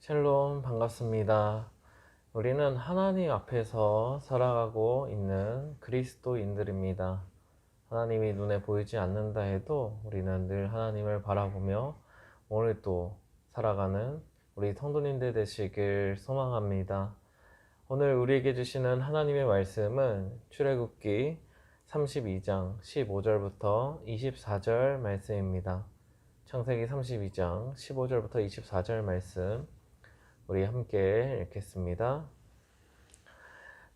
샬롬 반갑습니다. 우리는 하나님 앞에서 살아가고 있는 그리스도인들입니다. 하나님이 눈에 보이지 않는다 해도 우리는 늘 하나님을 바라보며 오늘도 살아가는 우리 성도님들 되시길 소망합니다. 오늘 우리에게 주시는 하나님의 말씀은 출애굽기 32장 15절부터 24절 말씀입니다. 창세기 32장 15절부터 24절 말씀 우리 함께 읽겠습니다.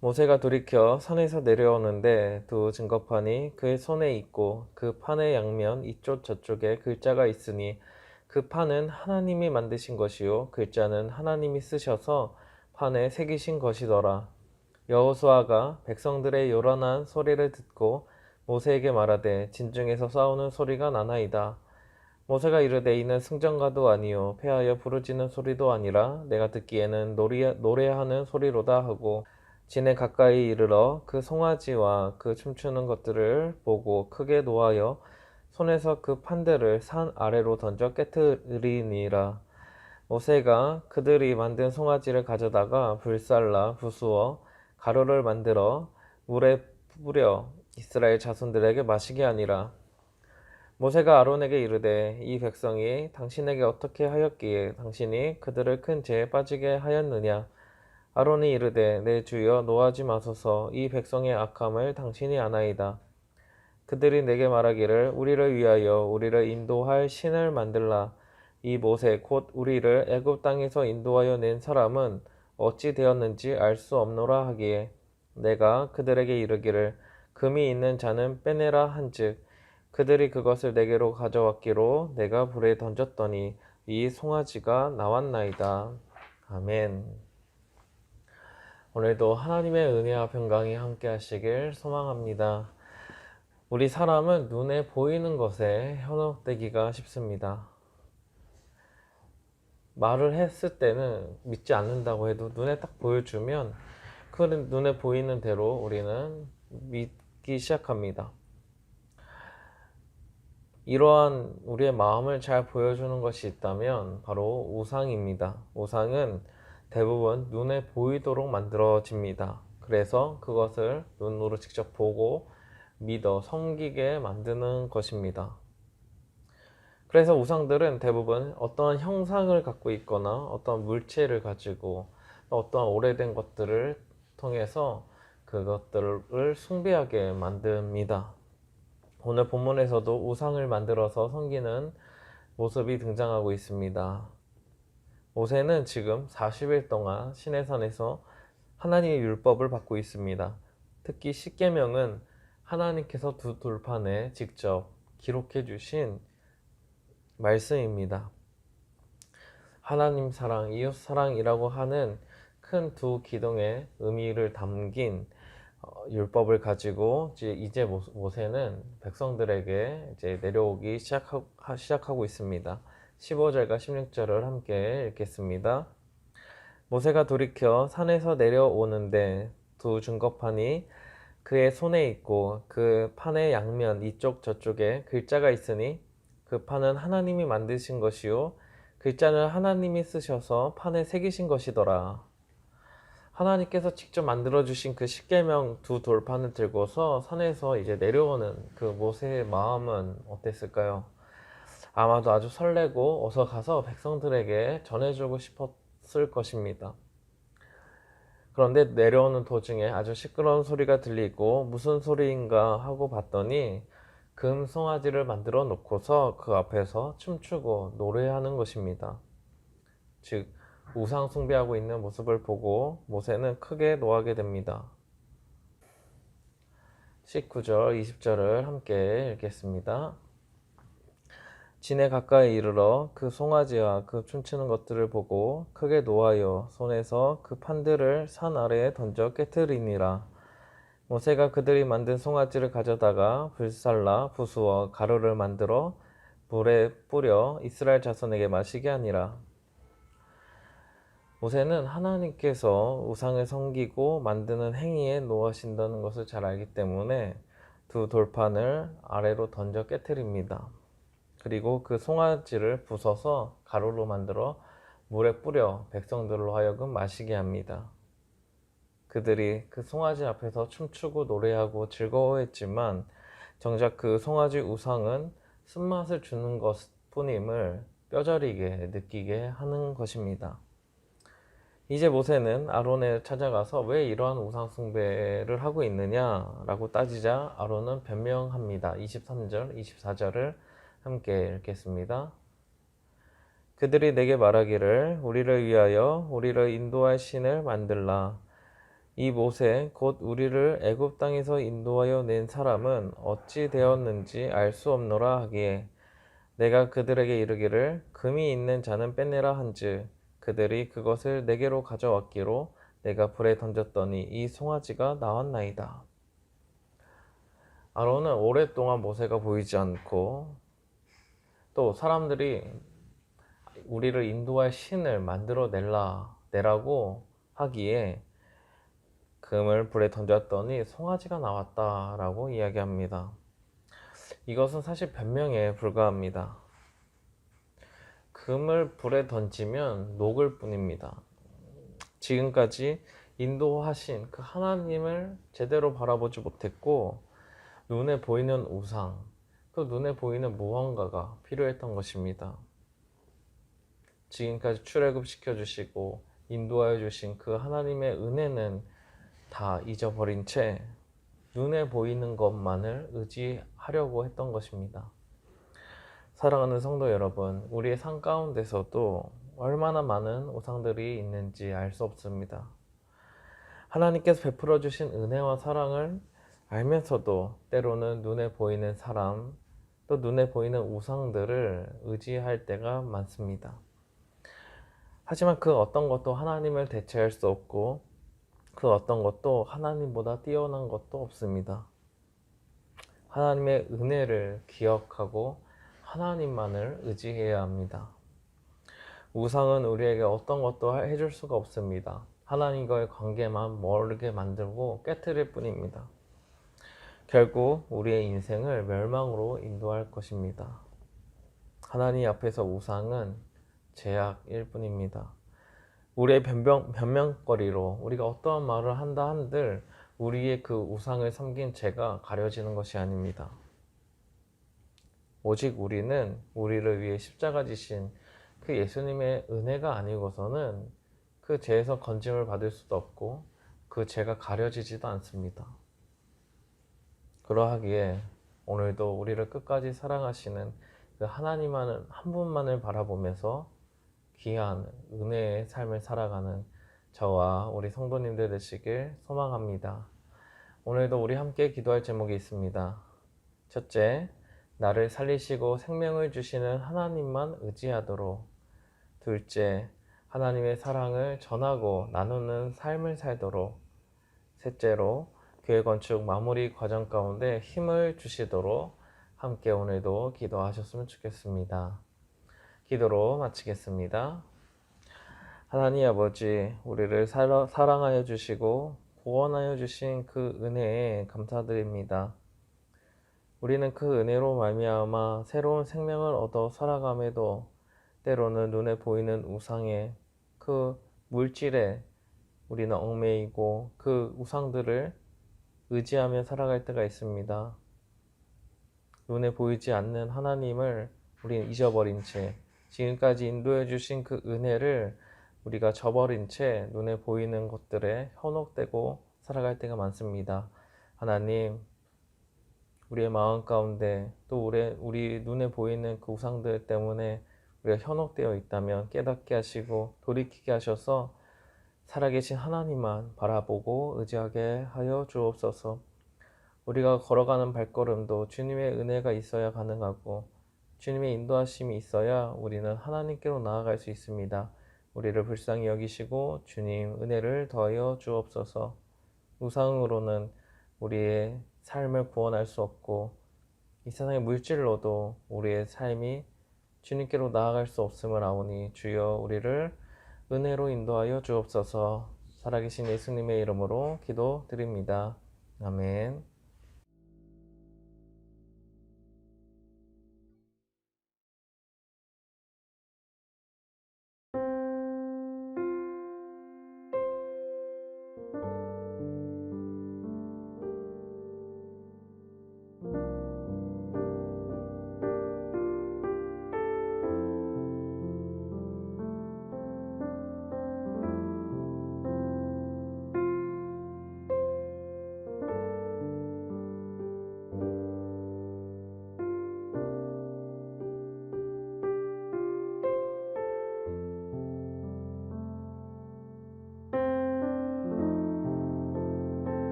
모세가 돌이켜 산에서 내려오는데 두 증거판이 그의 손에 있고 그 판의 양면 이쪽 저쪽에 글자가 있으니 그 판은 하나님이 만드신 것이요 글자는 하나님이 쓰셔서 판에 새기신 것이더라. 여호수아가 백성들의 요란한 소리를 듣고 모세에게 말하되 진중에서 싸우는 소리가 나나이다. 모세가 이르되 이는 승전가도 아니요 패하여 부르짖는 소리도 아니라 내가 듣기에는 노래하는 소리로다 하고 진에 가까이 이르러 그 송아지와 그 춤추는 것들을 보고 크게 노하여 손에서 그 판들을 산 아래로 던져 깨뜨리니라. 모세가 그들이 만든 송아지를 가져다가 불살라 부수어 가루를 만들어 물에 뿌려 이스라엘 자손들에게 마시게 하니라. 모세가 아론에게 이르되 이 백성이 당신에게 어떻게 하였기에 당신이 그들을 큰 죄에 빠지게 하였느냐. 아론이 이르되 내 주여 노하지 마소서. 이 백성의 악함을 당신이 아나이다. 그들이 내게 말하기를 우리를 위하여 우리를 인도할 신을 만들라. 이 모세 곧 우리를 애굽 땅에서 인도하여 낸 사람은 어찌 되었는지 알 수 없노라 하기에 내가 그들에게 이르기를 금이 있는 자는 빼내라 한즉 그들이 그것을 내게로 가져왔기로 내가 불에 던졌더니 이 송아지가 나왔나이다. 아멘. 오늘도 하나님의 은혜와 평강이 함께 하시길 소망합니다. 우리 사람은 눈에 보이는 것에 현혹되기가 쉽습니다. 말을 했을 때는 믿지 않는다고 해도 눈에 딱 보여주면 그 눈에 보이는 대로 우리는 믿기 시작합니다. 이러한 우리의 마음을 잘 보여주는 것이 있다면 바로 우상입니다. 우상은 대부분 눈에 보이도록 만들어집니다. 그래서 그것을 눈으로 직접 보고 믿어 섬기게 만드는 것입니다. 그래서 우상들은 대부분 어떠한 형상을 갖고 있거나 어떤 물체를 가지고 어떠한 오래된 것들을 통해서 그것들을 숭배하게 만듭니다. 오늘 본문에서도 우상을 만들어서 섬기는 모습이 등장하고 있습니다. 모세는 지금 40일 동안 시내산에서 하나님의 율법을 받고 있습니다. 특히 십계명은 하나님께서 두 돌판에 직접 기록해 주신 말씀입니다. 하나님 사랑, 이웃 사랑이라고 하는 큰 두 기둥의 의미를 담긴 율법을 가지고 이제 모세는 백성들에게 이제 내려오기 시작하고 있습니다. 15절과 16절을 함께 읽겠습니다. 모세가 돌이켜 산에서 내려오는데 두 증거판이 그의 손에 있고 그 판의 양면 이쪽 저쪽에 글자가 있으니 그 판은 하나님이 만드신 것이요 글자는 하나님이 쓰셔서 판에 새기신 것이더라. 하나님께서 직접 만들어주신 그 십계명 두 돌판을 들고서 산에서 이제 내려오는 그 모세의 마음은 어땠을까요? 아마도 아주 설레고 어서 가서 백성들에게 전해주고 싶었을 것입니다. 그런데 내려오는 도중에 아주 시끄러운 소리가 들리고 무슨 소리인가 하고 봤더니 금 송아지를 만들어 놓고서 그 앞에서 춤추고 노래하는 것입니다. 즉 우상 숭배하고 있는 모습을 보고 모세는 크게 노하게 됩니다. 19절, 20절을 함께 읽겠습니다. 진에 가까이 이르러 그 송아지와 그 춤추는 것들을 보고 크게 노하여 손에서 그 판들을 산 아래에 던져 깨뜨리니라. 모세가 그들이 만든 송아지를 가져다가 불살라 부수어 가루를 만들어 물에 뿌려 이스라엘 자손에게 마시게 하니라. 모세는 하나님께서 우상을 섬기고 만드는 행위에 노하신다는 것을 잘 알기 때문에 두 돌판을 아래로 던져 깨뜨립니다. 그리고 그 송아지를 부숴서 가루로 만들어 물에 뿌려 백성들로 하여금 마시게 합니다. 그들이 그 송아지 앞에서 춤추고 노래하고 즐거워했지만 정작 그 송아지 우상은 쓴맛을 주는 것뿐임을 뼈저리게 느끼게 하는 것입니다. 이제 모세는 아론에 찾아가서 왜 이러한 우상 숭배를 하고 있느냐라고 따지자 아론은 변명합니다. 23절, 24절을 함께 읽겠습니다. 그들이 내게 말하기를 우리를 위하여 우리를 인도할 신을 만들라. 이 모세 곧 우리를 애굽 땅에서 인도하여 낸 사람은 어찌 되었는지 알 수 없노라 하기에 내가 그들에게 이르기를 금이 있는 자는 빼내라 한즉 그들이 그것을 내게로 가져왔기로 내가 불에 던졌더니 이 송아지가 나왔나이다. 아론은 오랫동안 모세가 보이지 않고 또 사람들이 우리를 인도할 신을 만들어 내라고 하기에 금을 불에 던졌더니 송아지가 나왔다라고 이야기합니다. 이것은 사실 변명에 불과합니다. 금을 불에 던지면 녹을 뿐입니다. 지금까지 인도하신 그 하나님을 제대로 바라보지 못했고 눈에 보이는 우상, 그 눈에 보이는 무언가가 필요했던 것입니다. 지금까지 출애굽시켜 주시고 인도하여 주신 그 하나님의 은혜는 다 잊어버린 채 눈에 보이는 것만을 의지하려고 했던 것입니다. 사랑하는 성도 여러분, 우리의 삶 가운데서도 얼마나 많은 우상들이 있는지 알 수 없습니다. 하나님께서 베풀어 주신 은혜와 사랑을 알면서도 때로는 눈에 보이는 사람, 또 눈에 보이는 우상들을 의지할 때가 많습니다. 하지만 그 어떤 것도 하나님을 대체할 수 없고 그 어떤 것도 하나님보다 뛰어난 것도 없습니다. 하나님의 은혜를 기억하고 하나님만을 의지해야 합니다. 우상은 우리에게 어떤 것도 해줄 수가 없습니다. 하나님과의 관계만 멀게 만들고 깨트릴 뿐입니다. 결국 우리의 인생을 멸망으로 인도할 것입니다. 하나님 앞에서 우상은 제약일 뿐입니다. 우리의 변명거리로 우리가 어떠한 말을 한다 한들 우리의 그 우상을 섬긴 죄가 가려지는 것이 아닙니다. 오직 우리는 우리를 위해 십자가 지신 그 예수님의 은혜가 아니고서는 그 죄에서 건짐을 받을 수도 없고 그 죄가 가려지지도 않습니다. 그러하기에 오늘도 우리를 끝까지 사랑하시는 그 하나님만을 한 분만을 바라보면서 귀한 은혜의 삶을 살아가는 저와 우리 성도님들 되시길 소망합니다. 오늘도 우리 함께 기도할 제목이 있습니다. 첫째, 나를 살리시고 생명을 주시는 하나님만 의지하도록. 둘째, 하나님의 사랑을 전하고 나누는 삶을 살도록. 셋째로, 교회 건축 마무리 과정 가운데 힘을 주시도록 함께 오늘도 기도하셨으면 좋겠습니다. 기도로 마치겠습니다. 하나님 아버지, 우리를 사랑하여 주시고 구원하여 주신 그 은혜에 감사드립니다. 우리는 그 은혜로 말미암아 새로운 생명을 얻어 살아감에도 때로는 눈에 보이는 우상의 그 물질에 우리는 얽매이고 그 우상들을 의지하며 살아갈 때가 있습니다. 눈에 보이지 않는 하나님을 우리는 잊어버린 채 지금까지 인도해 주신 그 은혜를 우리가 저버린 채 눈에 보이는 것들에 현혹되고 살아갈 때가 많습니다. 하나님, 우리의 마음 가운데 또 우리 눈에 보이는 그 우상들 때문에 우리가 현혹되어 있다면 깨닫게 하시고 돌이키게 하셔서 살아계신 하나님만 바라보고 의지하게 하여 주옵소서. 우리가 걸어가는 발걸음도 주님의 은혜가 있어야 가능하고 주님의 인도하심이 있어야 우리는 하나님께로 나아갈 수 있습니다. 우리를 불쌍히 여기시고 주님 은혜를 더하여 주옵소서. 우상으로는 우리의 삶을 구원할 수 없고 이 세상의 물질로도 우리의 삶이 주님께로 나아갈 수 없음을 아오니 주여 우리를 은혜로 인도하여 주옵소서. 살아계신 예수님의 이름으로 기도드립니다. 아멘.